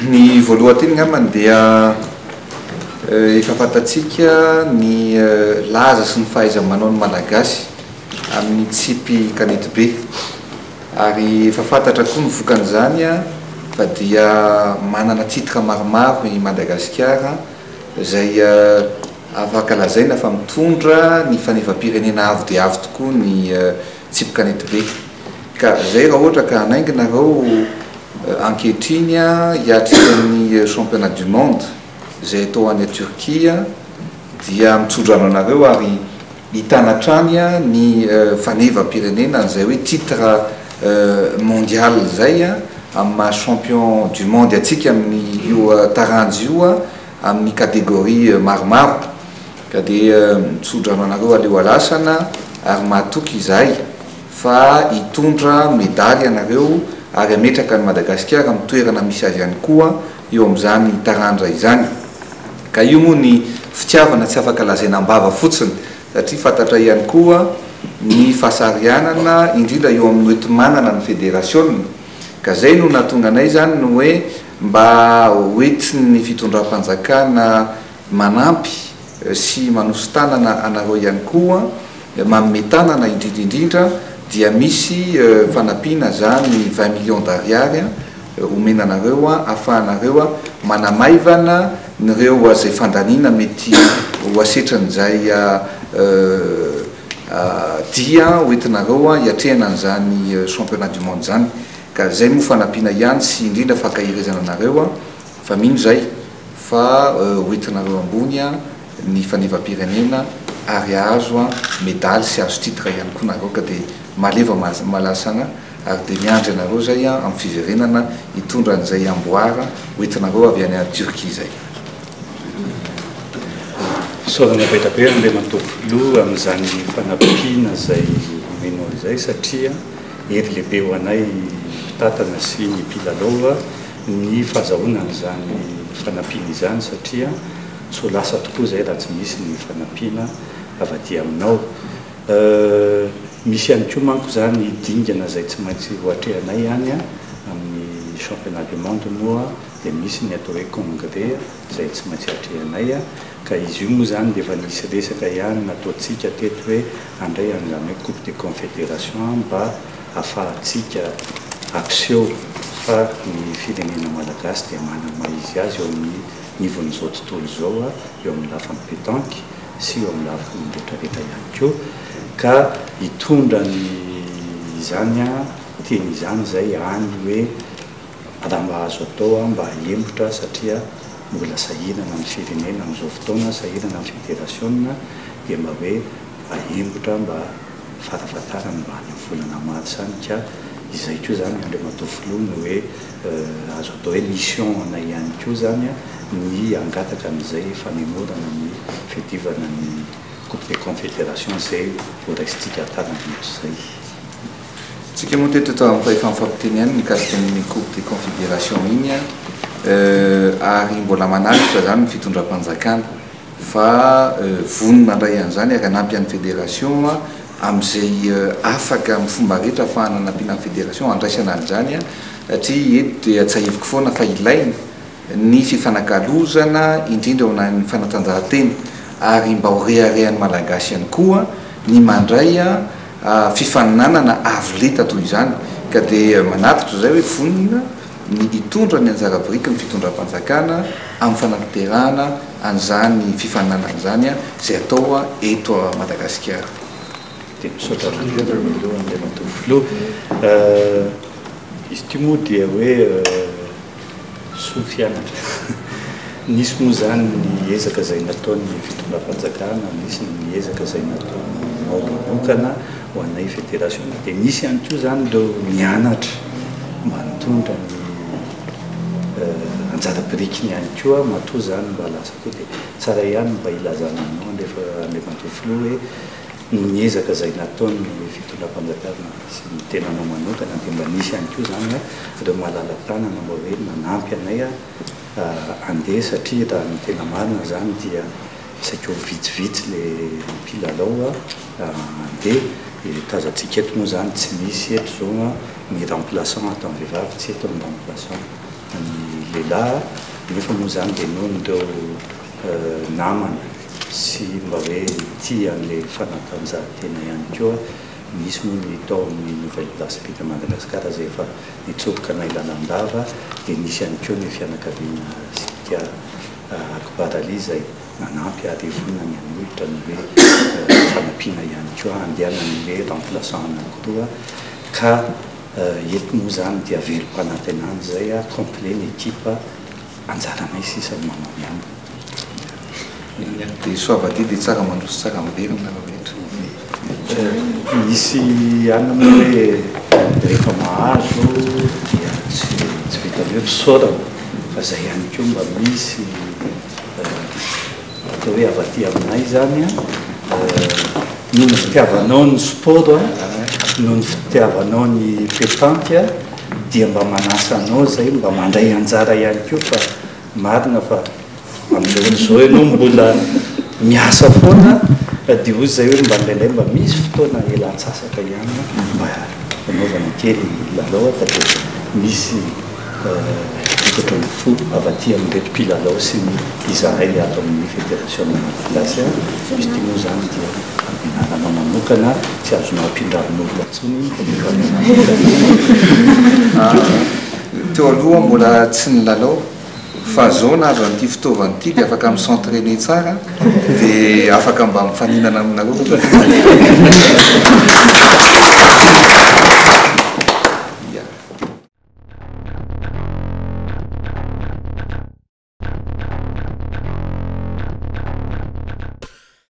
Ny voalohany ngambany dia efa fantatsika ny laza sy ny fahaiza-manao ny malagasy amin'ny tsipy kanety be, ary efa fantatra koa ny vokan'izany fa dia manana titre maromaro i Madagasikara izay afaka lazaina fa mitondra ny fanevam-pirenena avo dia avo tokoa ny tsipy kanety be. Ka zay raha ohatra ka hanainginareo ankehitriny hiatrika ny championnat du monde izay atao any Turquie dia mitsondra anareo ary hitanatrany ny fanevam-pirenena izay hoe titre mondial zay amin'ny champion du monde atsika amin'ny io taranjy io amin'ny catégorie maromaro. Ka dia mitsondra anareo aleo alasana ary mahatoky izay fa hitondra medaly anareo ary ametraka ny Madagasikara amin'ny toerana misy azy ihany koa eo amin'izany taranja izany. Ka io moa ny fitiavana tsy afaka lazaina ambava fotsiny satria fantatra ihany koa ny fahasarianana indrindra eo amin'ny hoenti-manana ny fédération. Ka zay no nahatonga anay zany no hoe mba hoentin'ny fitondram-panjakana manampy sy manosy tanana anareo ihany koa manome tanana indrindra dia misy fanampiana zany 20 millions d'ariary omena anareo ahafahanareo manamaivana nireo zay fandanina mety ho asetran'izay dia hoentinareo hiatrehana an'izany championnat du monde zany. Ka zay moa fanampiana ihany sy indrindra fakahirezana anareo fa mino zay fa hoentinareo ambony ny fanevam-pirenena ary azo medaly sy azo titre ihany koa nareo. Ka dia maleva malasana ary dia miandry anareo zay amin'ny fiverenana hitondra an'izay amboara hoentinareo avy any Turquie zay. Saorana betabe andeha matovolò amin'izany fanampiana zay omena izay satria ery lehibe ho anay mpitatana sy ny mpilalao ny fahazahoana an'izany fanampiana izany satria tsy ho lasa tokoa zay raha tsy misy ny fanampiana avy aminao. Misy ihany koa manko zany dingana zay tsy maintsy hoatrehanay ihany amin'ny championnat du monde moa dia misy ny atao hoe congrès zay tsy maintsy hatrehanay. Ka izy io moa zany dia efa nisy resaka ihany nataontsika teto hoe andray an'izany hoe coupe de confédération mba ahafahantsika ampiseho fa ny firenena malagasy dia manana izy azy eo amin'ny nivon'izao tontolo izao eo amin'ny lafin'ny pétanque sy eo amin'ny lafin'ny rehetrarehetra ihany koa. Ka hitondra ny izany teny izany zay any hoe raha mahazo atao mba hembotra satria mbola sahirana amin'ny firenena amin'izao fotoana, sahirana amin'ny fédération dia mba hoe ahembotra mba farafatarana mba any volana mars any. Ka izay koa zany andray matovolò ny hoe azo atao hoe mission anay ihany koa zany ny angataka an'izay fanemorana ny fiadivana ny coupe de confédération zay ho raisitsika taran'ito zay. Tsika moa teto atao amin'ny fahefa-mifampiteny ihany mikasika ny coupe de confédération iny ary mbola manaritra zany ny fitondram-panjakana fa vonona andray an'izany ary anampy an'ny fédération amin'izay afaka amin'ny fomba rehetra ahafahana anampiana ny fédération andraisana an'izany satria eto dia tsy aheviko foana fa ilaina ny fifanakalozana indrindra ao amin'ny fanatanjahantena ary mba ho reharehan'ny malagasy ihany koa ny mandray fifaninanana avo lenta toy izany. Ka dia manatitra zay hoe vonona ny hitondra ny anjara biriky ny fitondram-panjakana amin'ny fanatanterahana an'izany fifaninanana izany zay atao eto Madagasikara. Dia misaotra loha andeha matovolò izy ity moa dia hoe sofianatra nisy moa zany ny ezaka zay nataon'ny fitondram-panjakana, nisy ny ezaka zay nataonao manokana ho anay fédération, dia nisy ihany koa zany ireo mianatra mba mitondra ny anjara birikiny ihany koa matoa zany mba lasa koa. Dia tsara ihany mba ilazana aminao andefa matovolò hoe ny ezaka zay nataon'ny fitondram-panjakana sy ny tenanao manokana dia mba nisy ihany koa zany ireo malala-tanana mba hoe manampy anay andeha satria raha ny tena marina zany dia saika vitsivitsy le mpilalao andeha. Tazantsika eto moa zany tsy misy eto zao ny remplaçant atao vehivavy tsy eto amin'ny remplaçant ny lehilahy nefa moa zany dia nohon'ireo namana sy mba hoe tia an'ilay fanatanjahantena ihany koa misy moa ny tao amin'ny nouvelle place pika Madagasikara zay efa nitsoboka nailalandava dia nisy ihany koa ny fianakaviana sika Akbarali zay nanampy arivona ny anohitra ny hoe fanampiana ihany koa andehanan'le remplaçant anankiroa ka eto moa zany dia verom-panantenana zay complet ny équipe anjaranay sisany manao ihany. Dia soavadia dia tsara mandroso tsara miverina rehetra. Misy ihany moa hoe rehefa mahazo dia tsy vita hoe fisaorana fa zay ihany koa mba misy atao hoe avaty aminay zany noho ny fitiavanao ny sport noho ny fitiavanao ny pétanque dia mba manasanao zay mba mandray anjara ihany koa fa marina fa amin'izao ianao mbola miasa foana dia ozy zay hoe mba nlailay mba misy fotoana elantsasaka ihany mba fanaovana kely lalao fa dia misy okatra ny fo avaty amin'reto mpilalao sy ny izahay ato amin'ny fédération malagasy izy ty moa zany dia amin'ananao manokana tsy azonao ampindrarin'olona ntsony teo aloha mbola tsy ny lalao fa zao nazo an'ity fitaovana ity dia afaka micentrainer tsara dia afaka mba mifaninana aminareo